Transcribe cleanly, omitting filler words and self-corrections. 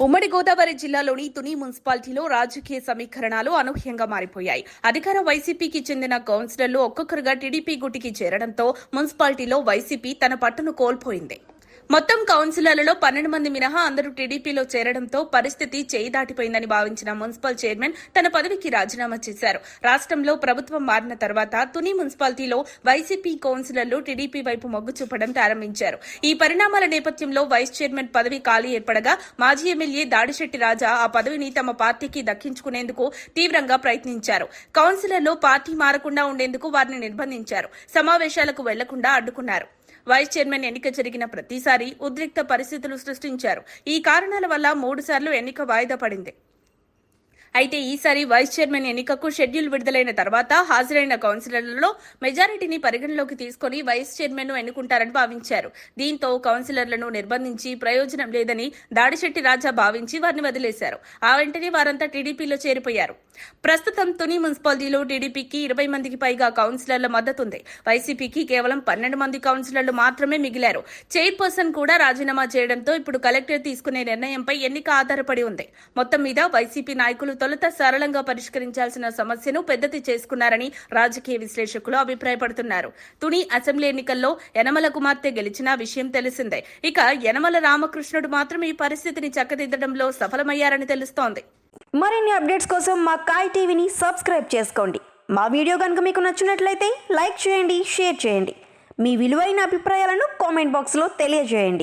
ఉమ్మడి గోదావరి జిల్లాలోని తుని మున్సిపాలిటీలో రాజకీయ సమీకరణాలు అనూహ్యంగా మారిపోయాయి. అధికార వైసీపీకి చెందిన కౌన్సిలర్లు ఒక్కొక్కరుగా టీడీపీ గుటికి చేరడంతో మున్సిపాలిటీలో వైసీపీ తన పట్టును కోల్పోయింది. మొత్తం కౌన్సిలర్లలో 12 మంది మినహా అందరూ టీడీపీలో చేరడంతో పరిస్థితి చేయి దాటిపోయిందని భావించిన మున్సిపల్ చైర్మన్ తన పదవికి రాజీనామా చేశారు. రాష్ట్రంలో ప్రభుత్వం మారిన తర్వాత తుని మున్సిపాలిటీలో వైసీపీ కౌన్సిలర్లు టీడీపీ వైపు మొగ్గు చూపడం ప్రారంభించారు. ఈ పరిణామాల నేపథ్యంలో వైస్ చైర్మన్ పదవి ఖాళీ ఏర్పడగా మాజీ ఎమ్మెల్యే దాడిశెట్టి రాజా ఆ పదవిని తమ పార్టీకి దక్కించుకునేందుకు తీవ్రంగా ప్రయత్నించారు. కౌన్సిలర్లు పార్టీ మారకుండా ఉండేందుకు వారిని నిర్బంధించారు. సమావేశాలకు వెళ్లకుండా అడ్డుకున్నారు. వైస్ చైర్మన్ ఎన్నిక జరిగిన ప్రతిసారి ఉద్రిక్త పరిస్థితులు సృష్టించారు. ఈ కారణాల వల్ల 3 సార్లు ఎన్నిక వాయిదా పడింది. అయితే ఈసారి వైస్ చైర్మన్ ఎన్నికకు షెడ్యూల్ విడుదలైన తర్వాత హాజరైన కౌన్సిలర్లలో మెజారిటీని పరిగణలోకి తీసుకుని వైస్ చైర్మన్ ను ఎన్నుకుంటారని భావించారు. దీంతో కౌన్సిలర్లను నిర్బంధించి ప్రయోజనం లేదని దాడిశెట్టి రాజా భావించి వారిని వదిలేశారు. ఆ వెంటనే వారంతా టీడీపీలో చేరిపోయారు. ప్రస్తుతం తుని మున్సిపాలిటీలో టీడీపీకి 20 మందికి పైగా కౌన్సిలర్ల మద్దతుంది. వైసీపీకి కేవలం 12 మంది కౌన్సిలర్లు మాత్రమే మిగిలారు. చైర్పర్సన్ కూడా రాజీనామా చేయడంతో ఇప్పుడు కలెక్టర్ తీసుకునే నిర్ణయంపై ఎన్నిక ఆధారపడి ఉంది. మొత్తం మీద వైసీపీ నాయకులు తొలుత సరళంగా పరిష్కరించాల్సిన సమస్యను పెద్దది చేసుకున్నారని రాజకీయ విశ్లేషకులు అభిప్రాయపడుతున్నారు. తుని అసెంబ్లీ ఎన్నికల్లో యనమల కుమార్తె గెలిచిన విషయం తెలిసిందే. ఇక యనమల రామకృష్ణుడు మాత్రం ఈ పరిస్థితిని చక్కదిద్దడంలో సఫలమయ్యారని తెలుస్తోంది. మరిన్ని అప్డేట్స్ కోసం మా కాయ్ టీవీని సబ్స్క్రైబ్ చేసుకోండి. మా వీడియో కనుక మీకు నచ్చినట్లయితే లైక్ చేయండి, షేర్ చేయండి. మీ విలువైన అభిప్రాయాలను కామెంట్ బాక్స్లో తెలియజేయండి.